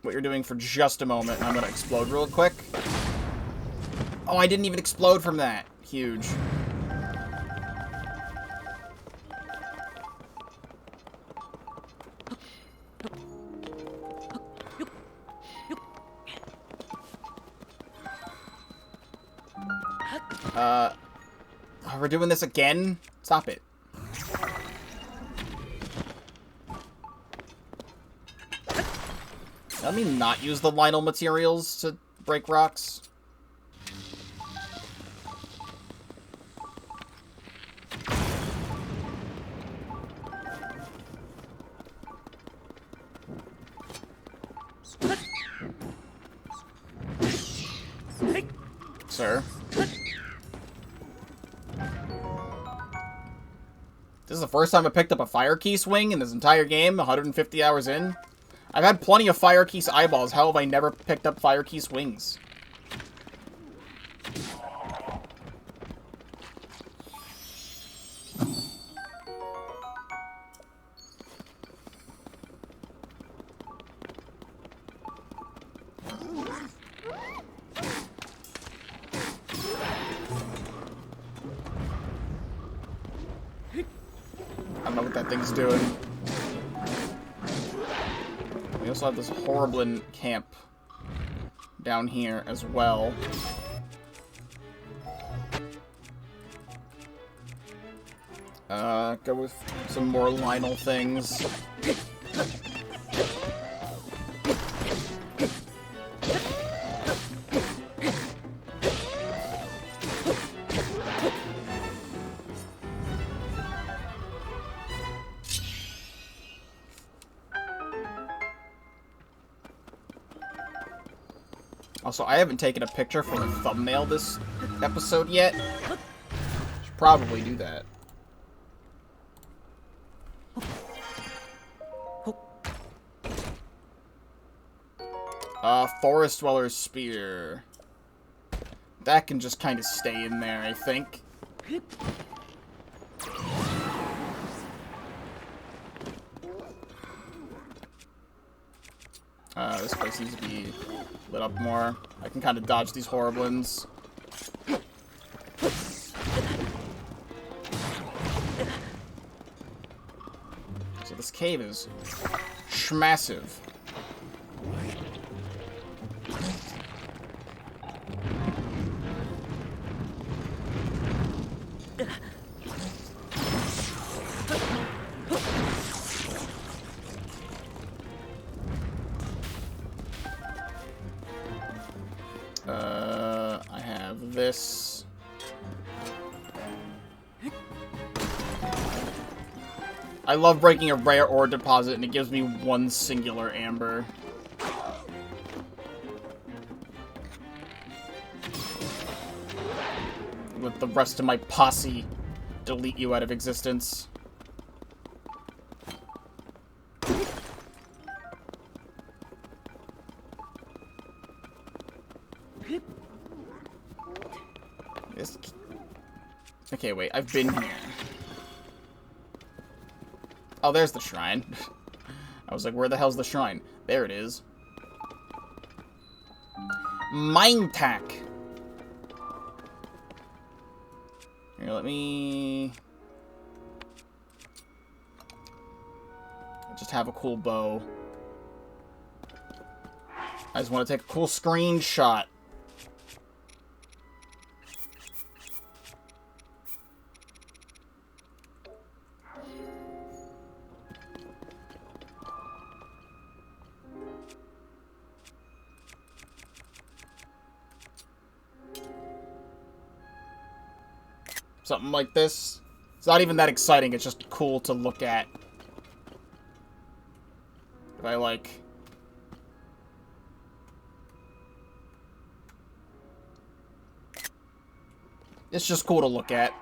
Speaker 1: what you're doing for just a moment. I'm going to explode real quick. Oh, I didn't even explode from that. Huge. Oh, we're doing this again? Stop it. Let me not use the Lynel materials to break rocks. Sir. This is the first time I picked up a Fire Key swing in this entire game, 150 hours in. I've had plenty of Fire Key eyeballs. How have I never picked up Fire Key swings? I don't know what that thing's doing. We also have this Horriblin camp down here as well. Go with some more Lynel things. Also, I haven't taken a picture for the thumbnail this episode yet. Should probably do that. Forest Dweller's Spear. That can just kind of stay in there, I think. This place needs to be lit up more. I can kind of dodge these Horriblins. So this cave is massive. I have this. I love breaking a rare ore deposit, and it gives me one singular amber. With the rest of my posse delete you out of existence. Okay, wait, I've been here. Oh, there's the shrine. I was like, where the hell's the shrine? There it is. Mine tack. Here, let me... just have a cool bow. I just want to take a cool screenshot. Something like this. It's not even that exciting, it's just cool to look at. If I, like... It's just cool to look at.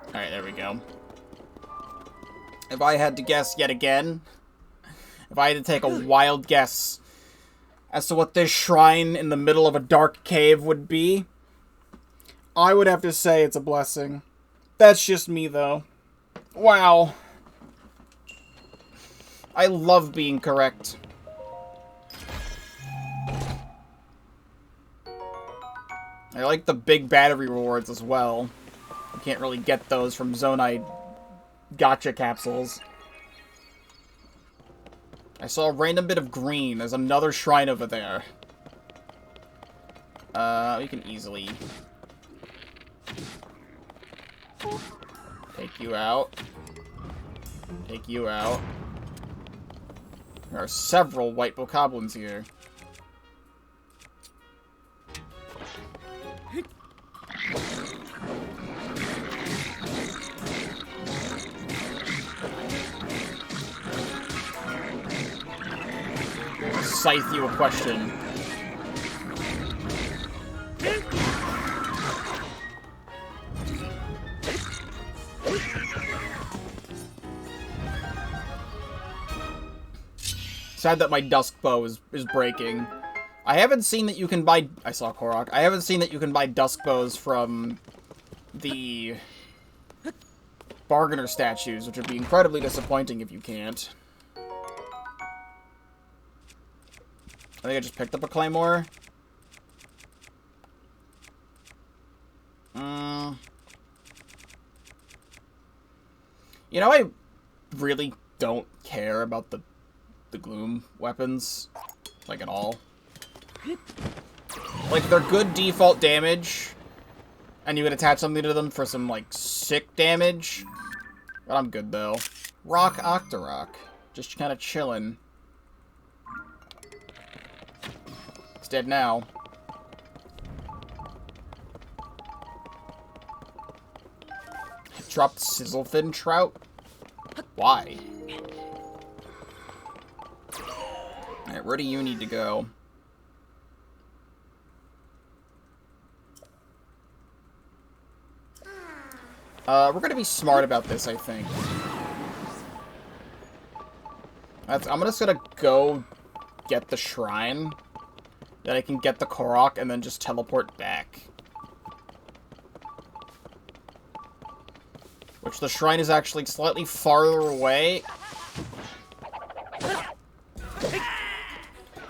Speaker 1: Alright, there we go. If I had to guess yet again, if I had to take a wild guess as to what this shrine in the middle of a dark cave would be, I would have to say it's a blessing. That's just me, though. Wow. I love being correct. I like the big battery rewards as well. You can't really get those from Zonite gotcha capsules. I saw a random bit of green. There's another shrine over there. We can easily take you out. Take you out. There are several white bokoblins here. Scythe you a question. Sad that my dusk bow is breaking. I haven't seen that you can buy... I saw Korok. I haven't seen that you can buy dusk bows from the bargainer statues, which would be incredibly disappointing if you can't. I think I just picked up a claymore. You know, I really don't care about the gloom weapons, like, at all. Like, they're good default damage, and you can attach something to them for some, like, sick damage. But I'm good, though. Rock Octorok. Just kind of chilling. It's dead now. Dropped Sizzlefin Trout? Why? Alright, where do you need to go? We're gonna be smart about this, I think. I'm just gonna go get the shrine. Then I can get the Korok and then just teleport back. Which the shrine is actually slightly farther away.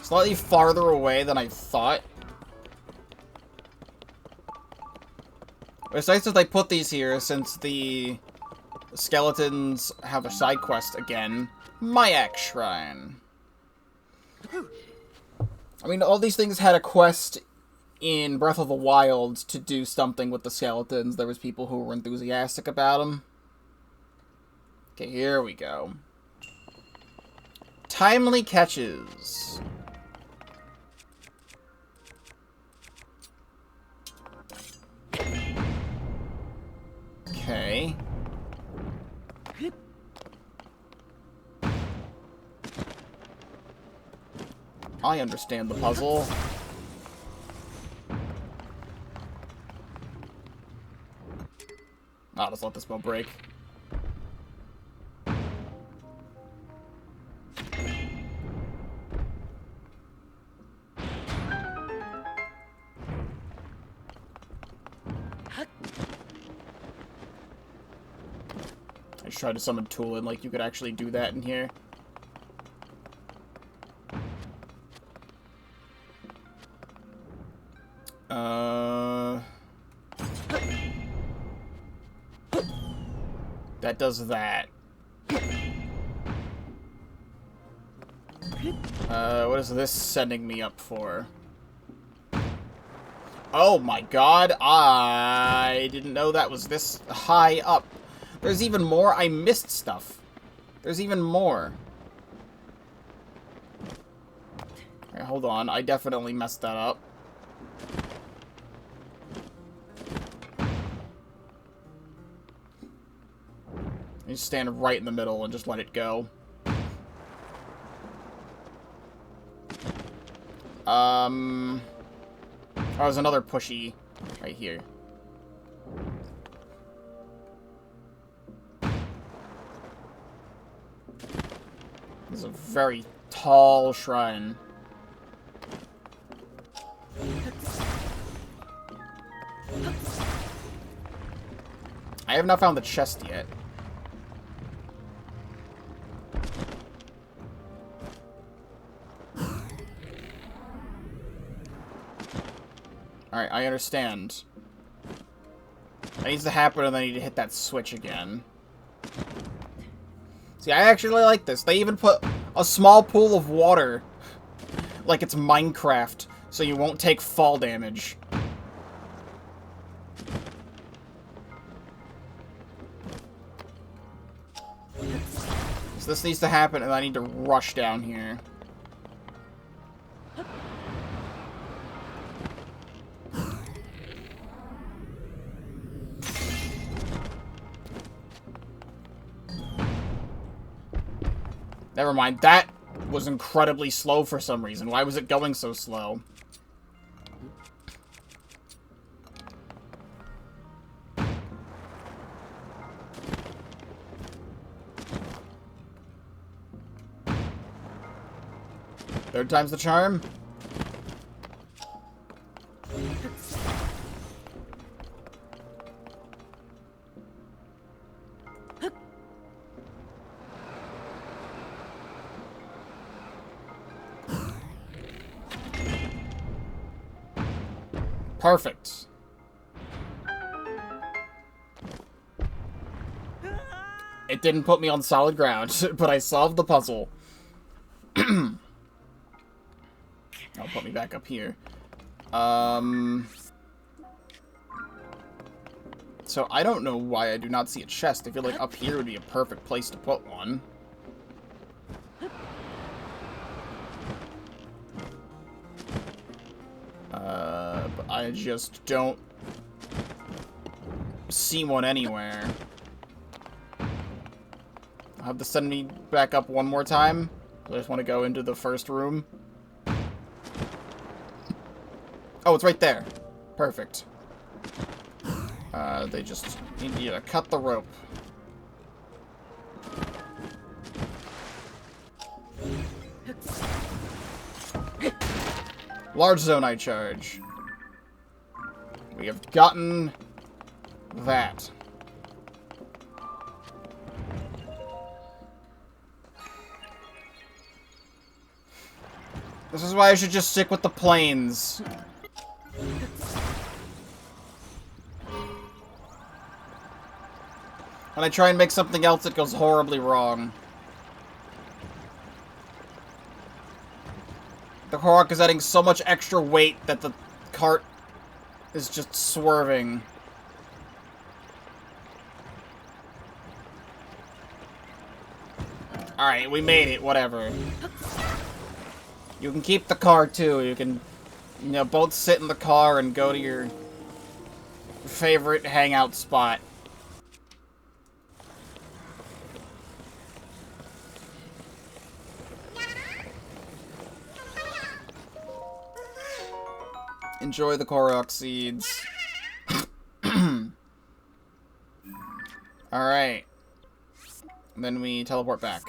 Speaker 1: Slightly farther away than I thought. It's nice that they put these here since the skeletons have a side quest again. Mayak Shrine. I mean, all these things had a quest in Breath of the Wild to do something with the skeletons. There was people who were enthusiastic about them. Okay, here we go. Timely catches. Okay. I understand the puzzle. I'll just let this bow break. I just tried to summon Toolin, like you could actually do that in here. That does that. What is this sending me up for? Oh my god, I didn't know that was this high up. There's even more. I missed stuff. There's even more. Okay, hold on. I definitely messed that up. You stand right in the middle and just let it go. Oh, there's another pushy right here. This is a very tall shrine. I have not found the chest yet. Alright, I understand. That needs to happen, and then I need to hit that switch again. See, I actually like this. They even put a small pool of water, like it's Minecraft, so you won't take fall damage. So this needs to happen, and I need to rush down here. Never mind, that was incredibly slow for some reason. Why was it going so slow? Third time's the charm? Perfect. It didn't put me on solid ground, but I solved the puzzle. I'll put me back up here. So I don't know why I do not see a chest. I feel like up here would be a perfect place to put one. But I just don't see one anywhere. I'll have to send me back up one more time. I just want to go into the first room. Oh, it's right there. Perfect. They just need you to cut the rope. Large Zonite charge. We have gotten that. This is why I should just stick with the planes. When I try and make something else, it goes horribly wrong. The Korok is adding so much extra weight that the cart is just swerving. Alright, we made it, whatever. You can keep the car, too. You can, you know, both sit in the car and go to your favorite hangout spot. Enjoy the Korok seeds. Alright. Then we teleport back.